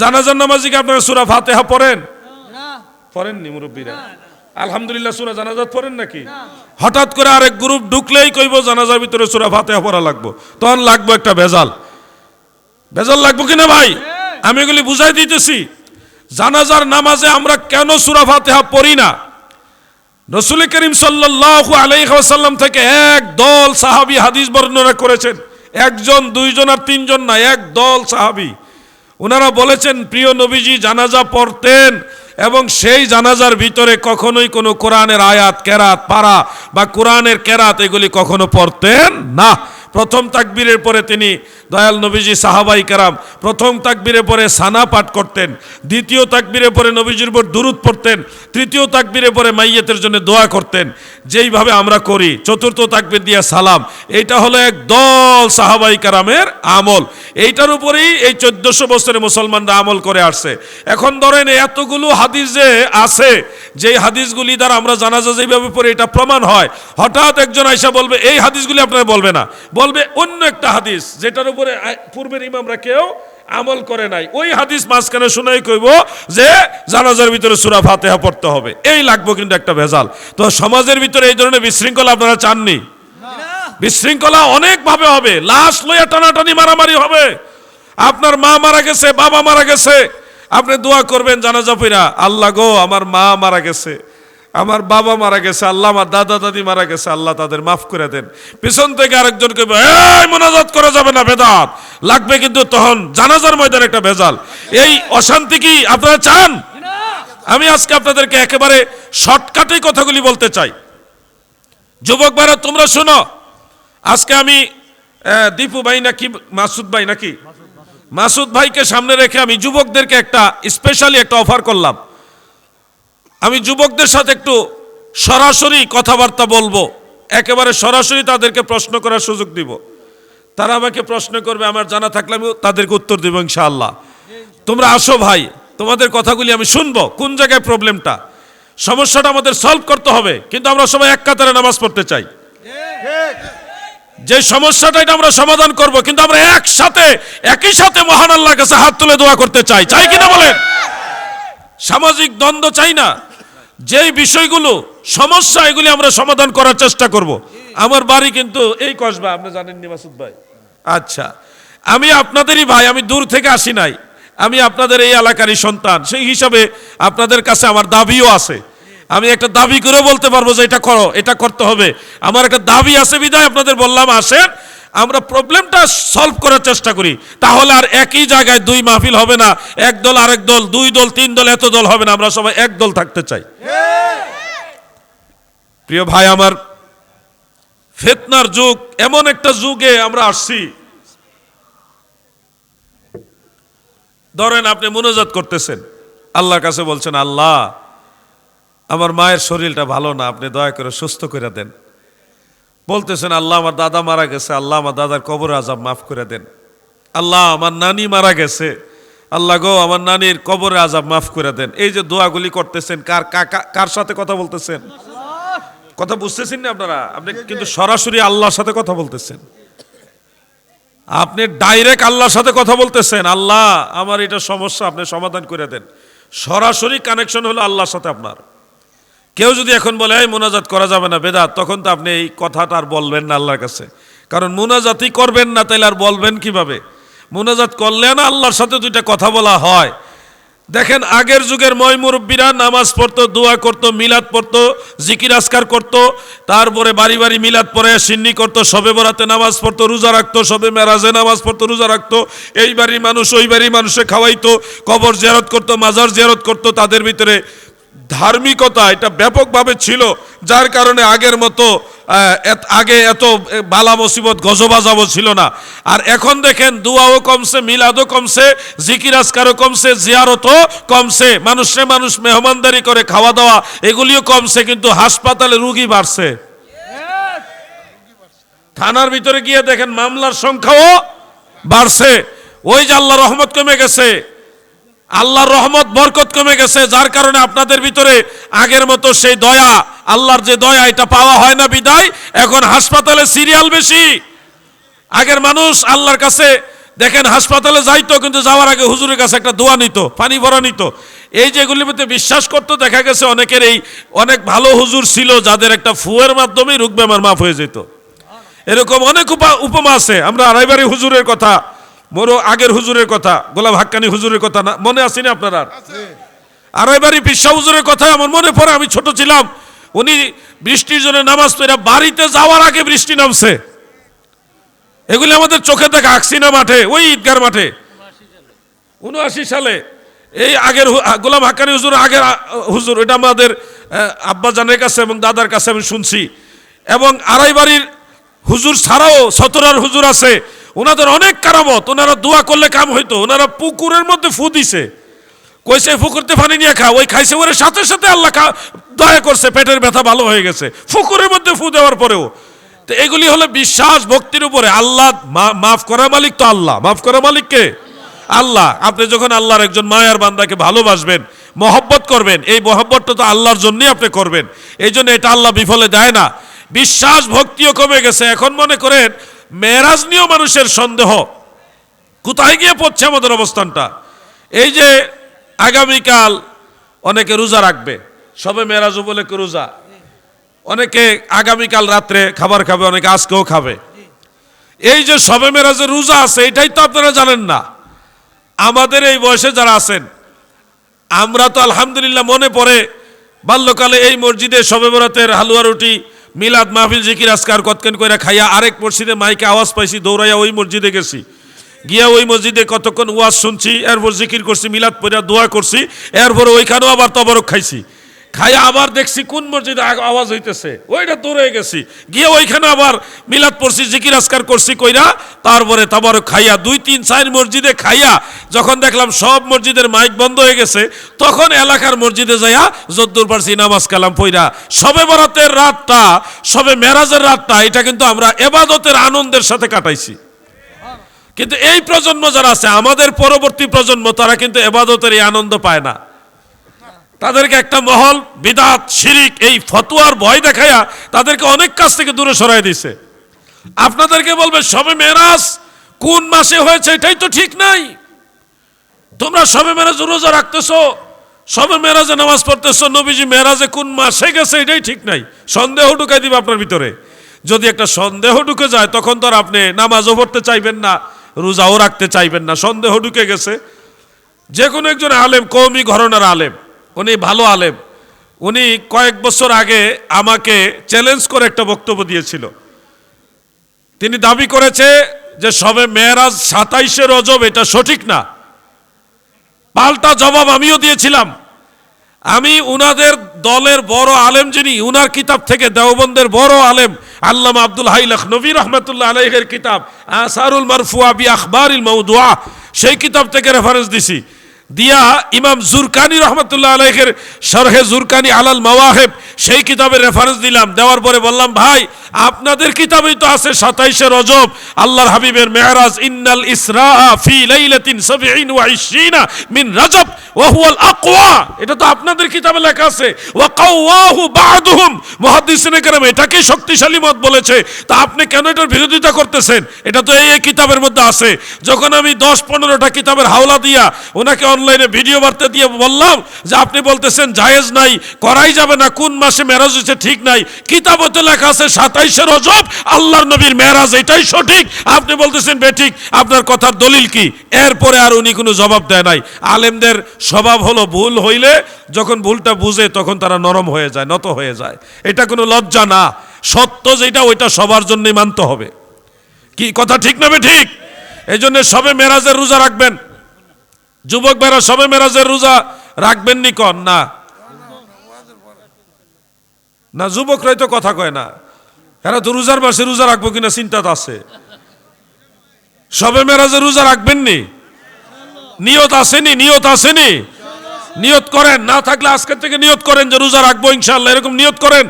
জানাজার নামাজে কি আপনারা সূরা ফাতিহা পড়েন? পড়েননি মুরব্বীরা? আলহামদুলিল্লাহ। সূরা জানাজাত পড়েন নাকি? হঠাৎ করে আরেক গ্রুপ ঢুকলেই কইব জানাজার ভিতরে সূরা ফাতিহা পড়া লাগবে, তখন লাগবে একটা ভেজাল। ভেজাল লাগবে কিনা ভাই? আমি এগুলি বুঝাই দিতেছি। জানাজার নামাজে আমরা কেন সূরা ফাতিহা পড়ি না? রাসূল করিম সাল্লাল্লাহু আলাইহি ওয়াসাল্লাম থেকে একদল সাহাবী হাদিস বর্ণনা করেছেন। একজন, দুইজন আর তিনজন না, একদল সাহাবী। ওনারা বলেছেন প্রিয় নবীজি জানাজা পড়তেন এবং সেই জানাজার ভিতরে কখনোই কোনো কোরআনের আয়াত, কেরাত, পারা বা কোরআনের কেরাত এগুলি কখনো পড়তেন না। প্রথম তাকবীরের পরে তিনি দয়াল নবীজি সাহাবাই কেরাম প্রথম তাকবীরের পরে সানা পাঠ করতেন, দ্বিতীয় তাকবীরের পরে নবীজির উপর দুরূদ পড়তেন, তৃতীয় তাকবীরের পরে মাইয়িতের জন্য দোয়া করতেন, যেইভাবে আমরা করি। চতুর্থ তাকবীর দিয়ে সালাম। এইটা হলো এক দল সাহাবাই কেরামের আমল। এইটার উপরেই এই 1400 বছরে মুসলমানরা আমল করে আসছে। এখন ধরেন এতগুলো হাদিস যে আছে, যেই হাদিসগুলি দ্বারা আমরা জানাজা যেভাবে পড়ি এটা প্রমাণ হয়। হঠাৎ একজন আইসা বলবে এই হাদিসগুলি আপনারা বলবে না, বলবে অন্য একটা হাদিস যেটার উপরে পূর্বের ইমামরা কেউ আমল করে নাই, ওই হাদিস মাঝখানে শুনাই কইব যে জানাজার ভিতরে সূরা ফাতিহা পড়তে হবে। এই লাগবে কিন্তু একটা ভেজাল। তো সমাজের ভিতরে এই ধরনের বিশৃঙ্খলা আপনারা চাননি? বিশৃঙ্খলা অনেক ভাবে হবে। লাশ লইয়া টানাটানি, মারামারি হবে। আপনার মা মারা গেছে, বাবা মারা গেছে, আপনি দোয়া করবেন জানাজা পড়া, আল্লাহ গো আমার মা মারা গেছে, আমার বাবা মারা গেছে, আল্লাহ আমার দাদা দাদি মারা গেছে, আল্লাহ তাদের মাফ করে দেন। পিছন থেকে আরেকজন কইবে এই মোনাজাত করা যাবে না, বেদাত লাগবে। কিন্তু তখন জানাজার ময়দানে একটা ভেজাল। এই অশান্তি কি আপনারা চান? আমি আজকে আপনাদেরকে একেবারে শর্টকাটে কথাগুলি বলতে চাই। যুবক ভাইরা তোমরা শোনো, আজকে আমি দীপু ভাই নাকি মাসুদ ভাই নাকি মাসুদ ভাইকে সামনে রেখে আমি যুবকদেরকে একটা স্পেশালি একটা অফার করলাম। আমি যুবকদের সাথে একটু সরাসরি কথাবার্তা বলবো, একেবারে সরাসরি তাদেরকে প্রশ্ন করার সুযোগ দিব। তারা আমাকে প্রশ্ন করবে, আমার জানা থাকলে আমি তাদেরকে উত্তর দেব ইনশাআল্লাহ। তোমরা আসো ভাই, তোমাদের কথাগুলি আমি শুনবো। কোন জায়গায় প্রবলেমটা, সমস্যাটা আমাদের সলভ করতে হবে। কিন্তু আমরা সবাই এক কাতারে নামাজ পড়তে চাই, যে সমস্যাটা এটা আমরা সমাধান করব, কিন্তু আমরা একসাথে একই সাথে মহান আল্লাহর কাছে হাত তুলে দোয়া করতে চাই। চাই কিনা বলেন? সামাজিক দ্বন্দ্ব চাই না। যেই বিষয়গুলো সমস্যা এগুলি আমরা সমাধান করার চেষ্টা করব। আমার বাড়ি কিন্তু এই কসবা, আপনি জানেননি মাসুদ ভাই? আচ্ছা, আমি আপনাদেরই ভাই, আমি দূর থেকে আসি নাই, আমি আপনাদের এই এলাকারই সন্তান। সেই হিসাবে আপনাদের কাছে আমার দাবিও আছে। আমি একটা দাবি করে বলতে পারবো যে এটা করো, এটা করতে হবে। আমার একটা দাবি আছে বিধায় আপনাদের বললাম আসেন আমরা প্রবলেমটা সলভ করার চেষ্টা করি। তাহলে আর একই জায়গায় দুই মাহফিল হবে না, এক দল আরেক দল, দুই দল তিন দল, এত দল হবে না। আমরা সবাই এক দল থাকতে চাই। প্রিয় ভাই আমার, ফিতনার যুগ, এমন একটা যুগে আমরা আসছি। ধরেন আপনি মুনাজাত করতেছেন, আল্লাহর কাছে বলছেন আল্লাহ আমার মায়ের শরীরটা ভালো না, আপনি দয়া করে সুস্থ করে দেন। বলতেছেন আল্লাহ আমার দাদা মারা গেছে, আল্লাহ আমার দাদার কবর আযাব মাফ করে দেন। আল্লাহ আমার নানি মারা গেছে, আল্লাহ গো আমার নানির কবরে আযাব মাফ করে দেন। এই যে দোয়াগুলি করতেছেন, কার সাথে কথা বলতেছেন? কথা বুঝতেছেন না আপনারা? আপনি কিন্তু সরাসরি আল্লাহর সাথে কথা বলতেছেন। আপনি ডাইরেক্ট আল্লাহর সাথে কথা বলতেছেন, আল্লাহ আমার এটা সমস্যা আপনি সমাধান করে দেন। সরাসরি কানেকশন হলো আল্লাহর সাথে আপনার। কেউ যদি এখন বলে এই মুনাজাত করা যাবে না, বেদাত, তখন তো আপনি এই কথাটা আর বলবেন না আল্লাহর কাছে। কারণ মুনাজাতই করবেন না, তাইলে আর বলবেন কিভাবে? মুনাজাত করলে না আল্লাহর সাথে দুইটা কথা বলা হয়। দেখেন আগের যুগের ময় মুরব্বীরা নামাজ পড়তো, দোয়া করতো, মিলাদ পড়তো, জিকির আজকার করতো, তারপরে বাড়ি বাড়ি মিলাদ পড়ে সিন্নি করতো, শবে বরাতে নামাজ পড়তো, রোজা রাখতো, শবে মেরাজে নামাজ পড়তো, রোজা রাখতো। এই বাড়ির মানুষ ওই বাড়ির মানুষে খাওয়াইতো, কবর জিয়ারত করতো, মাজার জিয়ারত করতো। তাদের ভিতরে ধার্মিকতা এটা ব্যাপকভাবে ছিল, যার কারণে আগের মতো আগে এত বালা মুসিবত গজবাজাবও ছিল না। আর এখন দেখেন দুয়াও কমছে, মিলাদও কমছে, জিকির আজকারও কমছে, জিয়ারতও কমছে, মানুষ মেহমানদারি করে খাওয়া দাওয়া এগুলিও কমছে, কিন্তু হাসপাতালে রুগী বাড়ছে। থানার ভিতরে গিয়ে দেখেন মামলার সংখ্যাও বাড়ছে। ওই যে আল্লাহর রহমত কমে গেছে, আল্লাহর রহমত বরকত কমে গেছে, যার কারণে আপনাদের ভিতরে আগের মতো সেই দয়া, আল্লাহর যে দয়া এটা পাওয়া হয় না। বিদায় এখন হাসপাতালে সিরিয়াল বেশি। আগের মানুষ আল্লাহর কাছে দেখেন হাসপাতালে যাইতো, কিন্তু যাওয়ার আগে হুজুরের কাছে একটা দোয়া নিত, পানি ভরা নিত। এই যে এগুলির মধ্যে বিশ্বাস করতো, দেখা গেছে অনেকের এই অনেক ভালো হুজুর ছিল যাদের একটা ফুয়ের মাধ্যমে রোগ বেমার মাফ হয়ে যেত। এরকম অনেক উপমা আছে। আমরা আড়াইবাড়ি হুজুরের কথা, বড় আগের হুজুরের কথা, গোলাম হাক্কানি হুজুরের কথা না মনে আসেনি আপনার? আড়াইবাড়ি পিসা হুজুরের কথা আমার মনে পড়ে। আমি ছোট ছিলাম, উনি বৃষ্টির জন্য নামাজ পড়ে বাড়িতে যাওয়ার আগে বৃষ্টি নামছে। এগুলি আমাদের চোখে দেখা, আকসিনা মাঠে, ওই ঈদগার মাঠে 79 সালে। এই আগের গোলাম হাক্কানি হুজুর, আগের হুজুর, এটা আমাদের আব্বা জানের কাছে এবং দাদার কাছে আমি শুনছি। এবং আড়াইবাড়ির হুজুর ছাড়াও সতরার হুজুর আছে, ওনাদের অনেক কারামত। ওনারা দোয়া করলে কাম হইতো। ওনারা পুকুরের মধ্যে ফু দিছে, কইছে পুকুরতে পানি নিয়ে খা, ওই খাইছে, ওর সাথে সাথে আল্লাহ দয়া করছে, পেটের ব্যথা ভালো হয়ে গেছে পুকুরের মধ্যে ফু দেওয়ার পরেও। তো এগুলি হলো বিশ্বাস ভক্তির উপরে। আল্লাহ মাফ করা মালিক তো আল্লাহ। মাফ করা মালিক কে? আল্লাহ। আপনি যখন আল্লাহর একজন মায়ার বান্দাকে ভালোবাসবেন, মহব্বত করবেন, এই মহব্বতটা তো আল্লাহর জন্যই আপনি করবেন। এই জন্য এটা আল্লাহ বিফলে দেয় না। বিশ্বাস ভক্তিও কমে গেছে। এখন মনে করেন মেরাজ নিয়েও মানুষের সন্দেহ। কোথায় গিয়ে পড়ছে আমাদের অবস্থানটা? এই যে আগামীকাল অনেকে রোজা রাখবে, সবে মেরাজ উপলক্ষে রোজা। অনেকে আগামীকাল রাত্রে খাবার খাবে, অনেকে আজকেও খাবে। এই যে সবে মেরাজের রোজা আছে, এটাই তো আপনারা জানেন না। আমাদের এই বয়সে যারা আছেন, আমরা তো আলহামদুলিল্লাহ মনে পড়ে বাল্যকালে এই মসজিদে সবে বরাতের হালুয়া রুটি, মিলাদ মাহফিল, জিকির আজকার কতক্ষণ করে খাইয়া আরেক মসজিদে মাইকে আওয়াজ পাইছি, দৌড়াইয়া ওই মসজিদে গেছি, গিয়া ওই মসজিদে কতক্ষণ ওয়াজ শুনছি, এরপর জিকির করছি, মিলাদ পড়া দোয়া করছি, এরপর ওইখানেও আবার তবরক খাইছি। খাইয়া আবার দেখছি কোন মসজিদে আওয়াজ হইতেছে, ওইটা দৌড়ে গেছি, গিয়ে ওইখানে আবার মিলাদ পড়ছি, জিকির আজকার করছি কইরা, তারপরে তবরক খাইয়া 2-3-4 মসজিদে খাইয়া যখন দেখলাম সব মসজিদের মাইক বন্ধ হয়ে গেছে, তখন এলাকার মসজিদে যাইয়া যদ্দুর পারছি নামাজ কালাম পইরা সবে বরাতের রাতটা, সবে মেরাজের রাতটা, এটা কিন্তু আমরা ইবাদতের আনন্দের সাথে কাটাইছি। কিন্তু এই প্রজন্ম যারা আছে, আমাদের পরবর্তী প্রজন্ম, তারা কিন্তু ইবাদতের এই আনন্দ পায় না। তাদেরকে একটা মহল বিদআত, শিরিক, এই ফতোয়ার ভয় দেখায়া তাদেরকে অনেক কাজ থেকে দূরে সরাই দিছে। আপনাদেরকে বলবে সবে মেরাজ কোন মাসে হয়েছে এটাই তো ঠিক নাই। তোমরা সবে মেরাজ রোজা রাখতেছো, সবে মেরাজে নামাজ পড়তেছো, নবীজি মেরাজে কোন মাসে গেছে এটাই ঠিক নাই। সন্দেহ ঢুকাই দিবে আপনার ভিতরে। যদি একটা সন্দেহ ঢুকে যায়, তখন তো আর আপনি নামাজও পড়তে চাইবেন না, রোজাও রাখতে চাইবেন না। সন্দেহ ঢুকে গেছে। যে কোনো একজন আলেম, কওমি ঘরানার আলেম, উনি ভালো আলেম, উনি কয়েক বছর আগে আমাকে চ্যালেঞ্জ করে একটা বক্তব্য দিয়েছিল। তিনি দাবি করেছে যে সবে মেরাজ 27শে রজব, এটা সঠিক না। পাল্টা জবাব আমিও দিয়েছিলাম। আমি উনাদের দলের বড় আলেম, যিনি উনার কিতাব থেকে, দেওবন্দের বড় আলেম আল্লামা আব্দুল হাই লখনভী রহমতুল্লাহ আলাইহির কিতাব আসারুল মারফুয়া বি আখবারিল মাউদুআ, সেই কিতাব থেকে রেফারেন্স দিছি। দিয়া ইমাম জুরকানি রহমতুল্লাহ আলাইহির শরহে জুরকানি আলাল মাওয়াহিব, সেই কিতাবের রেফারেন্স দিলাম। দেওয়ার পরে বললাম, ভাই আপনাদের কিতাবেই তো আছে 27শে রজব আল্লাহর হাবিবের মেরাজ, ইন্নাল ইসরা ফি লাইলাতিন 27 মিন রজব ওয়া হুয়াল আকওয়া, এটা তো আপনাদের কিতাবে লেখা আছে। ওয়া কাওয়াহু বা'দুহুম, মুহাদ্দিসিনে কেরাম এটাকে শক্তিশালী মত বলেছে। তা আপনি কেন এটার বিরোধিতা করতেছেন? এটা তো এই কিতাবের মধ্যে আছে। যখন আমি 10-15টা কিতাবের হাওলা দিয়া ওনাকে অনলাইনে ভিডিও বার্তা দিয়ে বললাম যে আপনি বলতেছেন জায়েজ নাই, করাই যাবে না, কোন মাসে মেরাজ হয়েছে ঠিক নাই, কিতাবতে লেখা আছে 27শে রজব আল্লাহর নবীর মেরাজ, এটাই সঠিক, আপনি বলতেছেন বেঠিক, আপনার কথার দলিল কি? এরপরে আর উনি কোনো জবাব দেয় নাই। আলেমদের স্বভাব হলো ভুল হইলে যখন ভুলটা বুঝে তখন তারা নরম হয়ে যায়, নত হয়ে যায়। এটা কোনো লজ্জা না, সত্য যেটা ওইটা সবার জন্যই মানতে হবে। কি কথা ঠিক না বেঠিক? এই জন্য সবে মেরাজের রোজা রাখবেন। যুবক ভাইরা সবে মেরাজের রোজা রাখবেন নি? কন না, না যুবকরাই তো কথা কয় না। এরা তো রোজার মাসে রোজা রাখবো কিনা চিন্তাতে আছে। সবে মেরাজের রোজা রাখবেন নি? নিয়ত আসেনি? নিয়ত আসেনি? নিয়ত করেন। না থাকলে আজকের থেকে নিয়ত করেন যে রোজা রাখবো ইনশাআল্লাহ, এরকম নিয়ত করেন।